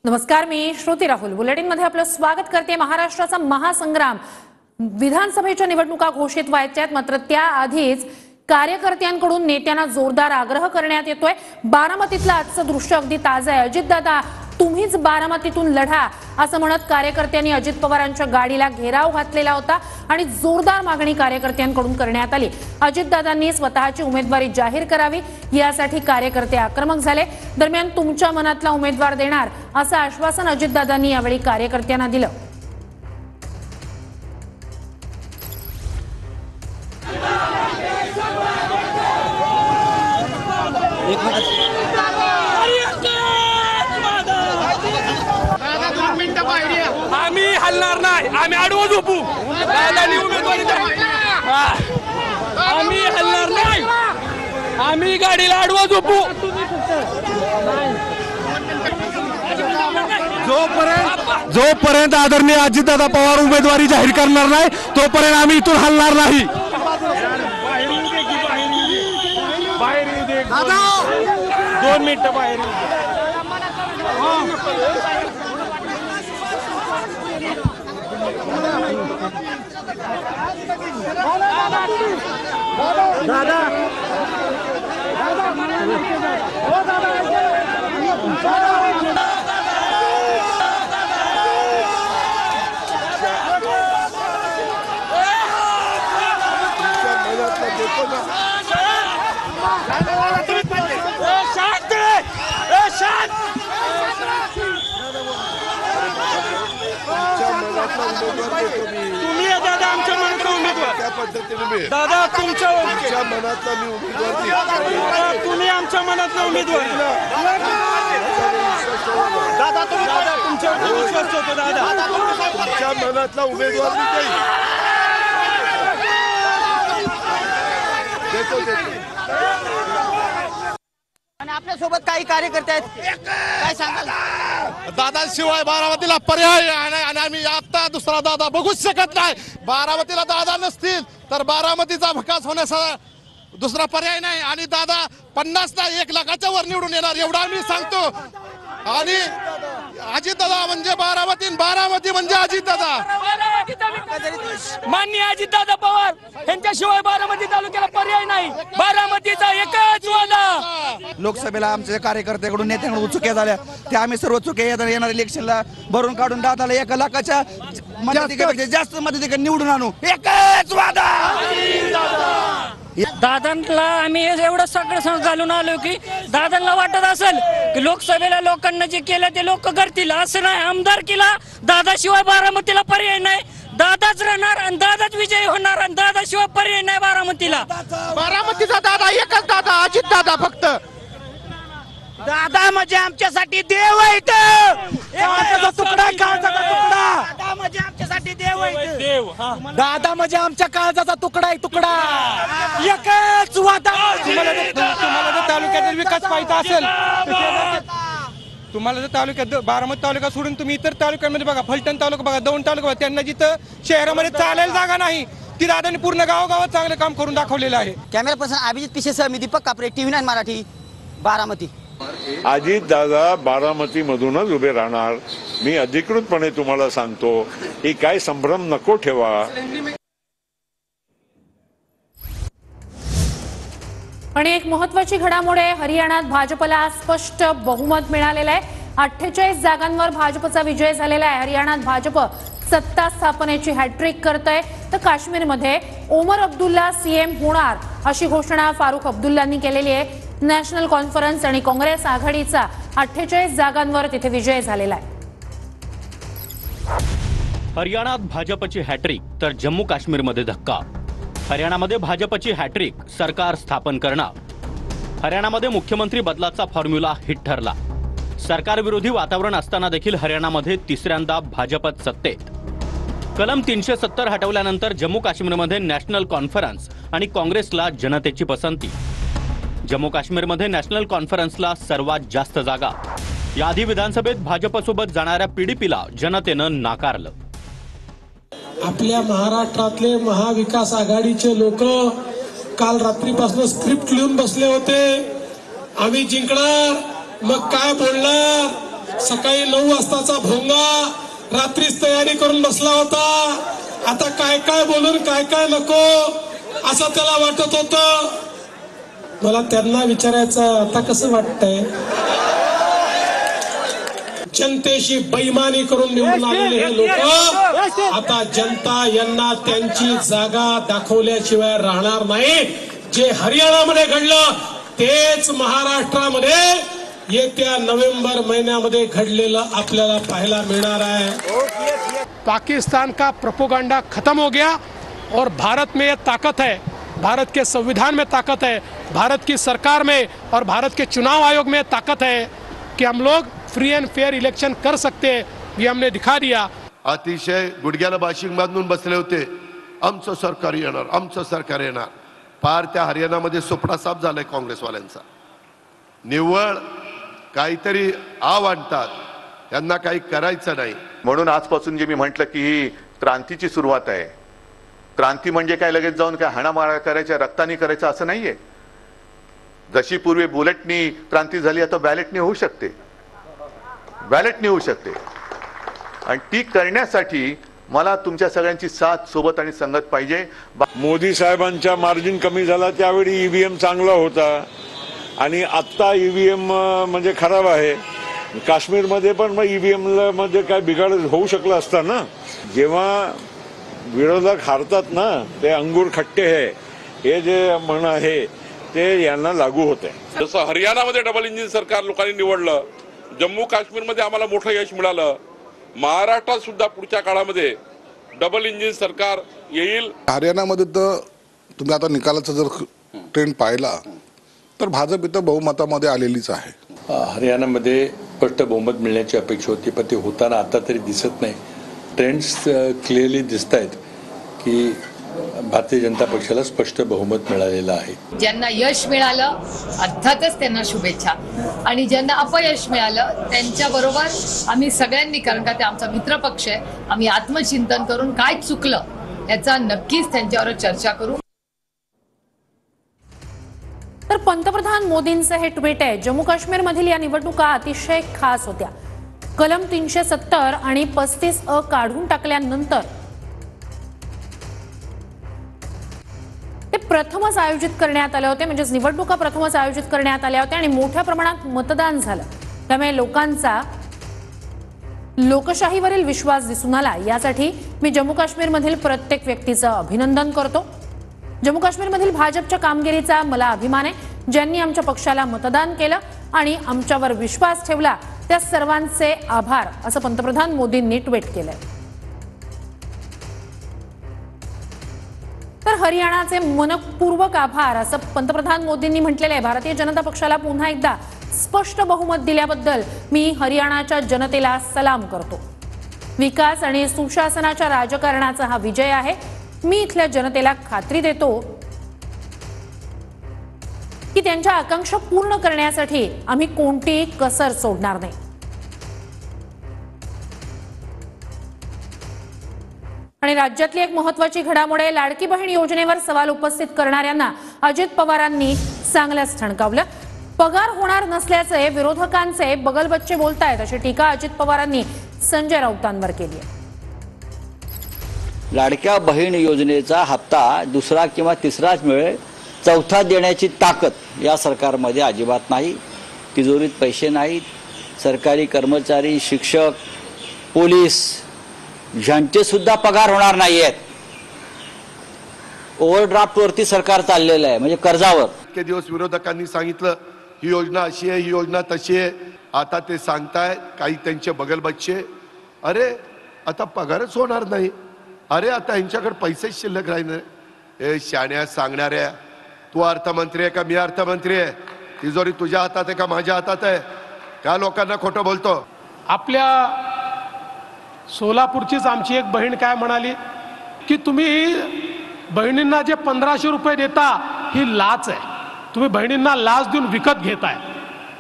नमस्कार, मी श्रुती राहुल बुलेटिनमध्ये आपलं स्वागत करते। महाराष्ट्राचा महासंग्राम विधानसभेच्या निवडणुका घोषित व्हायच्यात, मात्र त्याआधीच कार्यकर्त्यांकडून नेत्यांना जोरदार आग्रह करण्यात येतोय। बारामतीतलं आजचं दृश्य अगदी ताजं आहे। अजितदादा, तुम्हीच बारामतीतून लढा असं म्हणत कार्यकर्त्यांनी अजित पवारांच्या गाडीला घेराव घातलेला होता आणि जोरदार मागणी कार्यकर्त्यांकडून करण्यात आली। अजितदादांनी स्वतःची उमेदवारी जाहीर करावी यासाठी कार्यकर्ते आक्रमक झाले। दरम्यान तुमच्या मनातला उमेदवार देणार असं आश्वासन अजितदादांनी यावेळी कार्यकर्त्यांना दिलं। आम्ही हलणार नाही, आम्ही आडवं झोपू। दादांनी उमेदवारी आम्ही हलणार नाही, आम्ही गाडीला आडवं झोपू। जोपर्यंत आदरणीय अजितदादा पवार उमेदवारी जाहीर करणार नाही तोपर्यंत आम्ही इथून हलणार नाही। बाहेर येऊ दे, 2 मिनिटं बाहेर। तुम्ही दादा आमच्या मनातला उमेदवार, त्या पद्धतीने दादा तुमच्या मनातला मी उमेदवार, तुम्ही आमच्या मनातला उमेदवार दादा, तुमच्यावर विश्वास होतो दादा, तुमच्या मनातला उमेदवार आणि आपल्या सोबत काही कार्यकर्ते आहेत, काय सांगाल? दादाशिवाय बारामतीला पर्याय आणि आम्ही आता दुसरा दादा बघूच शकत नाही। बारामतीला दादा नसतील तर बारामतीचा विकास होण्याचा दुसरा पर्याय नाही आणि दादा 50 ना 1 लाखाच्या वर निवडून येणार एवढा मी सांगतो। आणि अजितदादा म्हणजे बारामती, बारामती म्हणजे अजितदादा। माननीय अजितदादा पवार यांच्याशिवाय बारामती तालुक्याला पर्याय नाही। बारामतीचा एकच वादा। लोकसभेला आमच्या कार्यकर्त्याकडून नेत्यांकडून चुक्या झाल्या, त्या आम्ही सर्व चुक्या येणाऱ्या इलेक्शनला भरून काढून दादाला 1 लाखाच्या मताधिक्यापेक्षा जास्त मताधिक्याने निवडून आणू, एकच वादा। दादांना आम्ही एवढं सगळं घालून आलो की दादांना वाटत असेल की लोकसभेला लोकांना जे केलं ते लोक करतील, असं नाही। आमदारकीला दादाशिवाय बारामतीला पर्याय नाही। दादाच राहणार आणि दादाच विजयी होणार आणि दादाशिवाय पर्याय नाही बारामतीला। बारामतीचा दादा एकच दादा, अजित दादा फक्त। दादा म्हणजे आमच्यासाठी देव आहे, काळजाचा तुकडा, काळजाचा तुकडा। दादा म्हणजे आमच्यासाठी देव आहे, देव। दादा म्हणजे आमच्या काळजाचा तुकडा आहे, तुकडा। एकच वादा। तुम्हाला जर तालुक्याचा विकास पाहिजे असेल, तुम्हाला जर तालुक्यात बारामती तालुका सोडून तुम्ही इतर तालुक्यांमध्ये बघा, फलटण तालुका बघा, दौंड तालुका बघा, त्यांना जिथं शहरामध्ये चालायला जागा नाही ती दादांनी पूर्ण गावागावात चांगलं काम करून दाखवलेलं आहे। कॅमेरा पर्सन अभिजित पिशेसह मी दीपक कापरे, TV9 मराठी, बारामती। अजित दादा बारामती मधूनच उभे राहणार, मी अधिकृतपणे तुम्हाला सांगतो। ही काय संभ्रम नको ठेवा। आणि एक महत्त्वाची घडामोड आहे, हरियाणात भाजपला स्पष्ट बहुमत मिळालेलं आहे। 48 जागांवर भाजपचा विजय झालेला आहे। हरियाणात भाजप सत्ता स्थापनेची हॅट्रिक करतंय, तर काश्मीरमध्ये ओमर अब्दुल्ला सीएम होणार अशी घोषणा फारुख अब्दुल्लांनी केलेली आहे। नॅशनल कॉन्फरन्स आणि काँग्रेस आघाडीचा 48 जागांवर तिथे विजय झालेला आहे। हरियाणात भाजपची हॅट्रिक तर जम्मू काश्मीरमध्ये धक्का। हरियाणामध्ये भाजपची हॅट्रिक, सरकार स्थापन करणार। हरियाणामध्ये मुख्यमंत्री बदलाचा फॉर्म्युला हिट ठरला। सरकारविरोधी वातावरण असताना देखील हरियाणामध्ये तिसऱ्यांदा भाजपत सत्तेत। कलम 370 हटवल्यानंतर जम्मू काश्मीरमध्ये नॅशनल कॉन्फरन्स आणि काँग्रेसला जनतेची पसंती। जम्मू काश्मीरमध्ये नॅशनल कॉन्फरन्सला सर्वात जास्त जागा। याआधी विधानसभेत भाजपसोबत जाणाऱ्या पीडीपीला जनतेनं नाकारलं। आपल्या महाराष्ट्रातले महाविकास आघाडीचे लोक काल रात्रीपासून स्क्रिप्ट लिहून बसले होते, आम्ही जिंकणार, मग काय बोलणार, सकाळी 9 वाजताचा भोंगा रात्रीच तयारी करून बसला होता. आता काय काय बोलून काय काय नको असं त्याला वाटत होतं. मला त्यांना विचारायचं आता कसं वाटतंय. जनतेशी बेईमानी करून निवडून आलेले हे लोक आता जनता यांना त्यांची जागा दाखवल्याशिवाय राहणार नाही. जे हरियाणामध्ये घडलं तेच महाराष्ट्रामध्ये येत्या नोव्हेंबर महिन्यामध्ये घडलेलं आपल्याला पाहायला मिळणार आहे. पाकिस्तान का प्रोपोगंडा खत्म हो गया और भारत में ये ताकत है, भारत के संविधान में ताकत है, भारत की सरकार में और भारत के चुनाव आयोग में ताकत है कि हम लोग फ्री एंड फेअर इलेक्शन कर सकते हैं. ये हमने दिखा दिया. अतिशय गुडघ्याला बाशिंग बांधून बसले होते. आमचं सरकार येणार, आमचं सरकार येणार. पार त्या हरियाणामध्ये सुपडा साफ झालाय काँग्रेसवाल्यांचा. निव्वळ काहीतरी आव आणतात, त्यांना काही करायचं नाही. म्हणून आजपासून जे मी म्हटलं की ही क्रांतीची सुरुवात आहे. क्रांती म्हणजे काय लगेच जाऊन काय हाणामारा करायच्या, रक्तानी करायचं असं नाहीये. जशी पूर्वी बुलेटनी क्रांती झाली आता बॅलेटनी होऊ शकते, बॅलेटनी होऊ शकते. आणि ती करण्यासाठी मला तुमच्या सगळ्यांची साथ, सोबत आणि संगत पाहिजे. मोदी साहेबांच्या मार्जिन कमी झाला त्यावेळी ईव्हीएम चांगला होता आणि आत्ता ईव्हीएम म्हणजे खराब आहे. काश्मीरमध्ये पण मग ईव्हीएम मध्ये काय बिघाड होऊ शकला असता ना. जेव्हा विरोधक हारतात ना, ते अंगूर खट्टे है हे जे म्हण आहे ते यांना लागू होते. जसं हरियाणामध्ये डबल इंजिन सरकार लोकांनी निवडलं, जम्मू काश्मीरमध्ये आम्हाला मोठं यश मिळालं, महाराष्ट्रात सुद्धा पुढच्या काळामध्ये डबल इंजिन सरकार येईल. हरियाणामध्ये तर तुम्ही आता निकालाचा जर ट्रेंड पाहिला तर भाजप इथं बहुमतामध्ये आलेलीच आहे. हरियाणामध्ये स्पष्ट बहुमत मिळण्याची अपेक्षा होती, पण ते होताना आता तरी दिसत नाही. ट्रेंड्स क्लिअरली दिसत आहेत की भारतीय जनता पक्षाला स्पष्ट बहुमत मिळालेलं आहे. ज्यांना यश मिळालं अर्थातच त्यांना शुभेच्छा, आणि ज्यांना अपयश मिळालं त्यांच्याबरोबर आम्ही सगळ्यांनी, कारण का ते आमचा मित्रपक्ष आहे, आम्ही आत्मचिंतन करून काय चुकलं याचा नक्कीच त्यांच्यावर चर्चा करू. तर पंतप्रधान मोदींचं हे ट्विट आहे. जम्मू काश्मीरमधील या निवडणुका अतिशय खास होत्या. कलम 370 आणि 35A काढून टाकल्यानंतर ते प्रथमच आयोजित करण्यात आले होते, म्हणजे निवडणुका प्रथमच आयोजित करण्यात आल्या होत्या आणि मोठ्या प्रमाणात मतदान झालं. त्यामुळे लोकांचा लोकशाहीवरील विश्वास दिसून आला. यासाठी मी जम्मू काश्मीरमधील प्रत्येक व्यक्तीचं अभिनंदन करतो. जम्मू काश्मीरमधील भाजपच्या कामगिरीचा मला अभिमान आहे. ज्यांनी आमच्या पक्षाला मतदान केलं आणि आमच्यावर विश्वास ठेवला त्या सर्वांचे आभार, असं पंतप्रधान मोदींनी ट्विट केलंय. तर हरियाणाचे मनपूर्वक आभार असं पंतप्रधान मोदींनी म्हटलेलं आहे. भारतीय जनता पक्षाला पुन्हा एकदा स्पष्ट बहुमत दिल्याबद्दल मी हरियाणाच्या जनतेला सलाम करतो. विकास आणि सुशासनाच्या राजकारणाचा हा विजय आहे. मी इथल्या जनतेला खात्री देतो की त्यांच्या आकांक्षा पूर्ण करण्यासाठी आम्ही कोणतीही कसर सोडणार नाही. आणि राज्यातली एक महत्त्वाची घडामोड आहे. लाडकी बहीण योजनेवर सवाल उपस्थित करणाऱ्यांना अजित पवारांनी चांगलंच ठणकावलं. पगार होणार नसल्याचे विरोधकांचे बगलबच्चे बोलतायत अशी टीका अजित पवारांनी संजय राऊतांवर केली आहे. लाडक्या बहीण योजनेचा हप्ता दुसरा किंवा तिसराच मिळेल, चौथा देण्याची ताकद या सरकारमध्ये अजिबात नाही. तिजोरीत पैसे नाहीत. सरकारी कर्मचारी, शिक्षक, पोलीस यांचे सुद्धा पगार होणार नाहीयेत. ओव्हरड्राफ्टवरती सरकार चाललेलं आहे, म्हणजे कर्जावर. इतके दिवस विरोधकांनी सांगितलं ही योजना अशी आहे, ही योजना तशी आहे. आता ते सांगताय काही त्यांचे बगलबच्चे, अरे आता पगारच होणार नाही, अरे आता यांच्याकडे पैसेच शिल्लक राहणार. हे शाण्या सांगणाऱ्या, तू अर्थमंत्री आहे का मी अर्थमंत्री आहे? तिजोरी तुझ्या हातात आहे का माझ्या हातात आहे? का लोकांना खोटं बोलतो? आपल्या सोलापूरचीच आमची एक बहीण काय म्हणाली की तुम्ही बहिणींना जे 1500 रुपये देता ही लाच आहे. तुम्ही बहिणींना लाच देऊन विकत घेताय.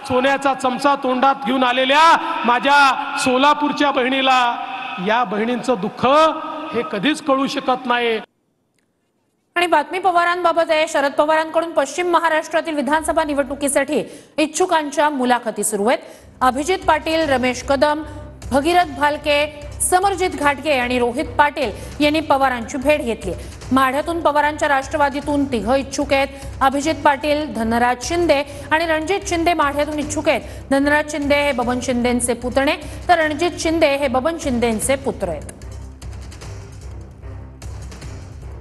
सोन्याचा चमचा तोंडात घेऊन आलेल्या माझ्या सोलापूरच्या बहिणीला या बहिणींचं दुःख हे कधीच कळू शकत नाही. आणि बातमी पवारांबाबत आहे. शरद पवारांकडून पश्चिम महाराष्ट्रातील विधानसभा निवडणुकीसाठी इच्छुकांच्या मुलाखती सुरू आहेत. अभिजित पाटील, रमेश कदम, भगीरथ भालके, समरजित घाटगे आणि रोहित पाटील यांनी पवारांची भेट घेतली. माढ्यातून पवारांच्या राष्ट्रवादीतून 3 इच्छुक आहेत. अभिजित पाटील, धनराज शिंदे आणि रणजित शिंदे माढ्यातून इच्छुक आहेत. धनराज शिंदे हे बबन शिंदेंचे पुतणे तर रणजित शिंदे हे बबन शिंदेंचे पुत्र आहेत.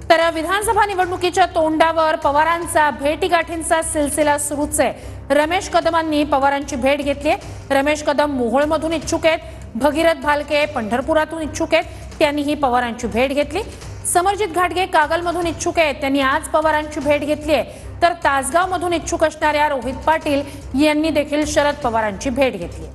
तर विधानसभा निवडणुकीच्या तोंडावर पवारांचा भेटीगाठींचा सिलसिला सुरूच आहे. रमेश कदमांनी पवारांची भेट घेतली आहे. रमेश कदम मोहोळमधून इच्छुक आहेत. भगीरथ भालके पंढरपुरातून इच्छुक आहेत. त्यांनीही पवारांची भेट घेतली. समरजित घाटगे कागलमधून इच्छुक आहेत. त्यांनी आज पवारांची भेट घेतली आहे. तर तासगावमधून इच्छुक असणाऱ्या रोहित पाटील यांनी देखील शरद पवारांची भेट घेतली.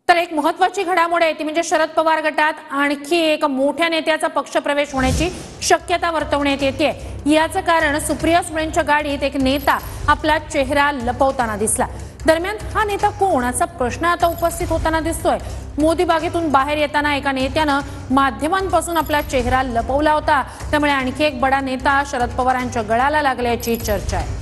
तर एक महत्त्वाची घडामोड आहे ती म्हणजे शरद पवार गटात आणखी एक मोठ्या नेत्याचा पक्षप्रवेश होण्याची शक्यता वर्तवण्यात येते. याचं कारण सुप्रिया सुळेंच्या गाडीत एक नेता आपला चेहरा लपवताना दिसला. दरम्यान हा नेता कोण असा प्रश्न आता उपस्थित होताना दिसतोय. मोदी बागेतून बाहेर येताना एका नेत्यानं माध्यमांपासून आपला चेहरा लपवला होता. त्यामुळे आणखी एक बडा नेता शरद पवारांच्या गळाला लागल्याची चर्चा आहे.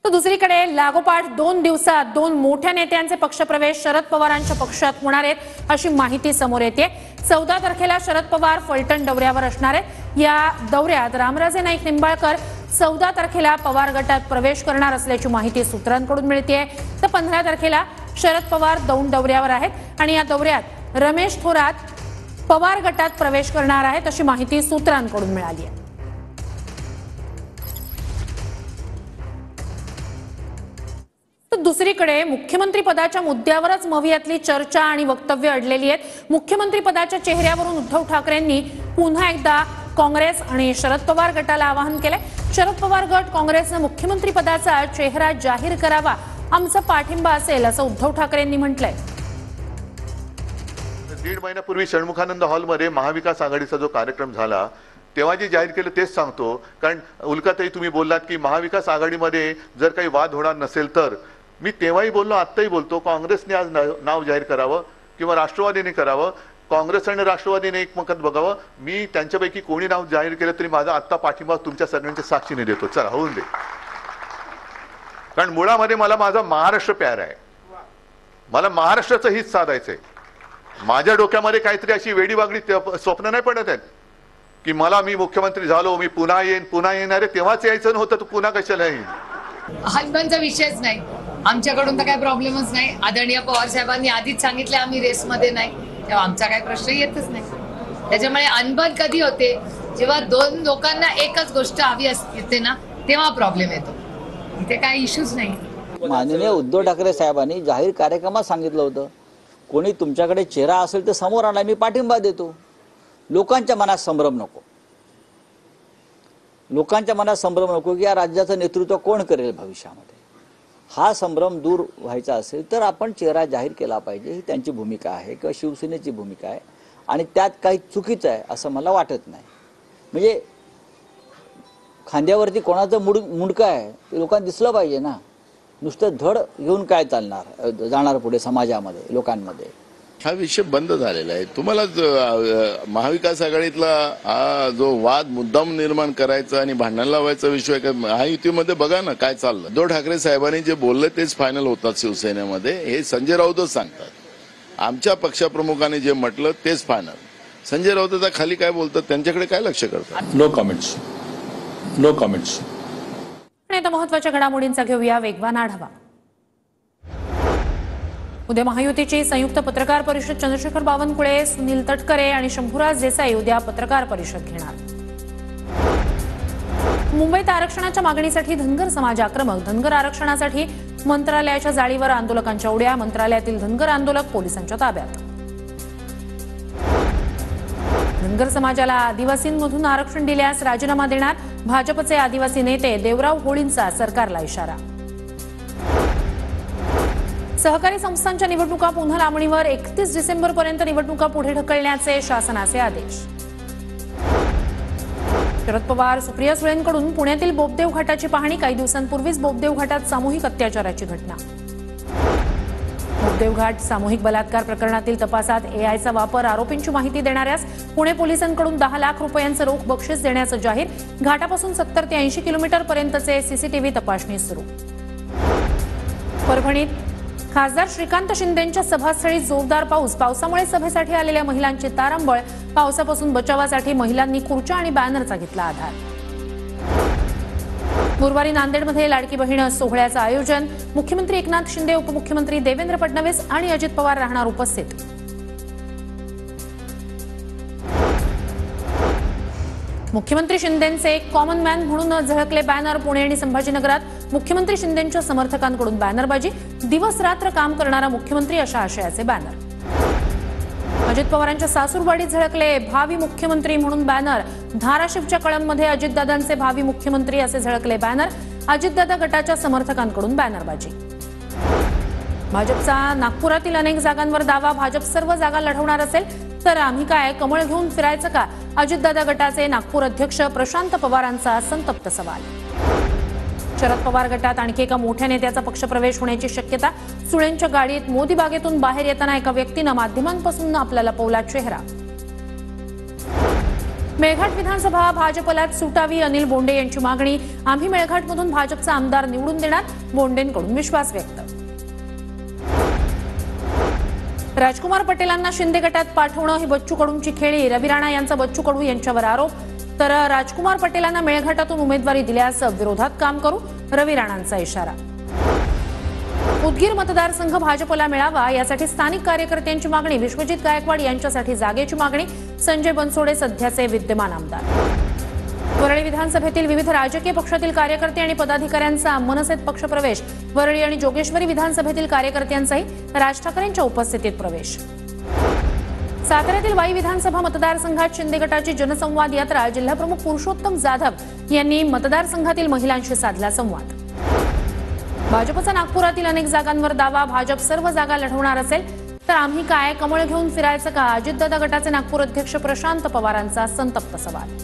तर दुसरीकडे लागोपाठ 2 दिवसात 2 मोठ्या नेत्यांचे पक्षप्रवेश शरद पवारांच्या पक्षात होणार आहेत अशी माहिती समोर येते. 14 तारखेला शरद पवार फलटण दौऱ्यावर असणार आहेत. या दौऱ्यात रामराजे नाईक निंबाळकर 14 तारखेला पवार गटात प्रवेश करणार असल्याची माहिती सूत्रांकडून मिळते. तर 15 तारखेला शरद पवार दौंड दौऱ्यावर आहेत आणि या दौऱ्यात रमेश थोरात पवार गटात प्रवेश करणार आहेत अशी माहिती सूत्रांकडून मिळाली आहे. दुसरीकडे मुख्यमंत्री पदाच्या मुद्द्यावरच मवियातली चर्चा आणि वक्तव्य अडलेली आहेत. मुख्यमंत्री पदाच्या चेहऱ्यावरून उद्धव ठाकरेंनी पुन्हा एकदा काँग्रेस आणि शरद पवार गटाला आवाहन केलंय. शरद पवार गट काँग्रेसनं मुख्यमंत्री पदाचा चेहरा जाहीर करावा, आमचा पाठिंबा असेल असं उद्धव ठाकरेंनी म्हटलंय. 1.5 महिन्यापूर्वी षण्मुखानंद हॉलमध्ये महाविकास आघाडीचा जो कार्यक्रम झाला तेव्हा जे जाहीर केलं तेच सांगतो. कारण उल्काताई तुम्ही बोललात की महाविकास आघाडीमध्ये जर काही वाद होणार नसेल तर मी तेव्हाही बोललो, आत्ताही बोलतो, काँग्रेसने आज नाव जाहीर करावं किंवा राष्ट्रवादीने करावं. काँग्रेस आणि राष्ट्रवादीने एकमत बघावं. मी त्यांच्यापैकी कोणी नाव जाहीर केलं तरी माझा आत्ता पाठिंबा तुमच्या सगळ्यांच्या साक्षीने देतो. चला होऊन दे. कारण मुळामध्ये मला माझा महाराष्ट्र प्यार आहे. मला महाराष्ट्राचं हित साधायचंय. माझ्या डोक्यामध्ये काहीतरी अशी वेडीवागडी स्वप्न नाही पडत आहेत की मी मुख्यमंत्री झालो, मी पुन्हा येणार आहे. तेव्हाच यायचं नव्हतं, तू पुन्हा कशाला येईल. हसबंडचा विषयच नाही. आमच्याकडून तर काही प्रॉब्लेमच नाही. आदरणीय पवार साहेबांनी आधीच सांगितले आम्ही रेसमध्ये नाही, तेव्हा आमचा काही प्रश्न येतच नाही. त्याच्यामुळे अनबन कधी होते, जेव्हा 2 लोकांना एकच गोष्ट हवी असते ना, तेव्हा प्रॉब्लेम येतो. इथे काही इश्यूज नाही. माननीय उद्धव ठाकरे साहेबांनी जाहीर कार्यक्रमात सांगितलं होतं, कोणी तुमच्याकडे चेहरा असेल तर समोर आणा, मी पाठिंबा देतो. लोकांच्या मनात संभ्रम नको. लोकांच्या मनात संभ्रम नको की या राज्याचं नेतृत्व कोण करेल भविष्यामध्ये. हा संभ्रम दूर व्हायचा असेल तर आपण चेहरा जाहीर केला पाहिजे. ही त्यांची भूमिका आहे किंवा शिवसेनेची भूमिका आहे आणि त्यात काही चुकीचं आहे असं मला वाटत नाही. म्हणजे खांद्यावरती कोणाचं मुंडकं आहे ते लोकांना दिसलं पाहिजे ना. नुसतं धड घेऊन काय चालणार जाणार पुढे समाजामध्ये लोकांमध्ये. हा विषय बंद झालेला आहे. तुम्हाला महाविकास आघाडीतला हा जो वाद मुद्दाम निर्माण करायचा आणि भांडण लावायचा विषय हा युतीमध्ये बघा ना काय चाललं. उद्धव ठाकरे साहेबांनी जे बोलले तेच फायनल होतात शिवसेनेमध्ये, हे संजय राऊतच सांगतात. आमच्या पक्षप्रमुखांनी जे म्हटलं तेच फायनल. संजय राऊत खाली काय बोलतात त्यांच्याकडे काय लक्ष करतात. No comments. No comments. आता महत्त्वाच्या घडामोडींचा घेऊया वेगवान आढावा. उद्या महायुतीची संयुक्त पत्रकार परिषद. चंद्रशेखर बावनकुळे, सुनील तटकरे आणि शंभूराज देसाई उद्या पत्रकार परिषद घेणार. मुंबईत आरक्षणाच्या मागणीसाठी धनगर समाज आक्रमक. धनगर आरक्षणासाठी मंत्रालयाच्या जाळीवर आंदोलकांच्या उड्या. मंत्रालयातील धनगर आंदोलक पोलिसांच्या ताब्यात. धनगर समाजाला आदिवासींमधून आरक्षण दिल्यास राजीनामा देणार. भाजपचे आदिवासी नेते देवराव होळींचा सरकारला इशारा. सहकारी संस्थांच्या निवडणुका पुन्हा लांबणीवर. 31 डिसेंबरपर्यंत निवडणुका पुढे ढकलण्याचे शासनाचे आदेश. शरद पवार, सुप्रिया सुळेंकडून पुण्यातील बोपदेव घाटाची पाहणी. काही दिवसांपूर्वीच बोपदेव घाटात सामूहिक अत्याचाराची घटना. देवघाट सामूहिक बलात्कार प्रकरणातील तपासात एआयचा वापर, आरोपींची माहिती देणाऱ्यास पुणे पोलिसांकडून 10 लाख रुपयांचं रोख बक्षीस देण्याचं जाहीर. घाटापासून 70 ते 80 किलोमीटर पर्यंतचे सीसीटीव्ही तपासणी सुरू. परभणीत खासदार श्रीकांत शिंदेंच्या सभास्थळी जोरदार पाऊस. पावसामुळे सभेसाठी आलेल्या महिलांची तारांबळ. पावसापासून बचावासाठी महिलांनी खुर्च्या आणि बॅनरचा घेतला आधार. गुरुवारी नांदेडमध्ये लाडकी बहीण सोहळ्याचं आयोजन. मुख्यमंत्री एकनाथ शिंदे, उपमुख्यमंत्री देवेंद्र फडणवीस आणि अजित पवार राहणार उपस्थित. मुख्यमंत्री शिंदेंचे कॉमन मॅन म्हणून झळकले बॅनर. पुणे आणि संभाजीनगरात मुख्यमंत्री शिंदेंच्या समर्थकांकडून बॅनरबाजी. दिवस रात्र काम करणारा मुख्यमंत्री अशा आशयाचे बॅनर. अजित पवारांच्या सासूरवाडीत झळकले भावी मुख्यमंत्री म्हणून बॅनर. धाराशिवच्या कळंबमध्ये अजितदादांचे भावी मुख्यमंत्री असे झळकले बॅनर. अजितदादा गटाच्या समर्थकांकडून बॅनरबाजी. भाजपचा नागपुरातील अनेक जागांवर दावा. भाजप सर्व जागा लढवणार असेल तर आम्ही काय कमळ घेऊन फिरायचं का? अजितदादा गटाचे नागपूर अध्यक्ष प्रशांत पवारांचा संतप्त सवाल. शरद पवार गटात आणखी एका मोठ्या नेत्याचा पक्षप्रवेश होण्याची शक्यता. सुळेंच्या गाडीत मोदी बागेतून बाहेर येताना एका व्यक्तीनं माध्यमांपासून आपला लपवला चेहरा. मेळघाट विधानसभा भाजपलाच सुटावी, अनिल बोंडे यांची मागणी. आम्ही मेळघाटमधून भाजपचा आमदार निवडून देणार, बोंडेंकडून विश्वास व्यक्त. राजकुमार पटेलांना शिंदे गटात पाठवणं ही बच्चू कडूंची खेळी. रवी राणा यांचा बच्चू कडू यांच्यावर आरोप. तर राजकुमार पटेलांना मेळघाटातून उमेदवारी दिल्यास विरोधात काम करू, रवी राणांचा इशारा. उदगीर मतदारसंघ भाजपला मिळावा यासाठी स्थानिक कार्यकर्त्यांची मागणी. विश्वजित गायकवाड यांच्यासाठी जागेची मागणी. संजय बनसोडे सध्याचे विद्यमान आमदार. वरळी विधानसभेतील विविध राजकीय पक्षातील कार्यकर्ते आणि पदाधिकाऱ्यांचा मनसेत पक्षप्रवेश. वरळी आणि जोगेश्वरी विधानसभेतील कार्यकर्त्यांचाही राज ठाकरेंच्या उपस्थितीत प्रवेश. साताऱ्यातील वाई विधानसभा मतदारसंघात शिंदे गटाची जनसंवाद यात्रा. जिल्हाप्रमुख पुरुषोत्तम जाधव यांनी मतदारसंघातील महिलांशी साधला संवाद. भाजपचा नागपुरातील अनेक जागांवर दावा. भाजप सर्व जागा लढवणार असेल तर आम्ही काय कमळ घेऊन फिरायचं का? अजितदादा गटाचे नागपूर अध्यक्ष प्रशांत पवारांचा संतप्त सवाल.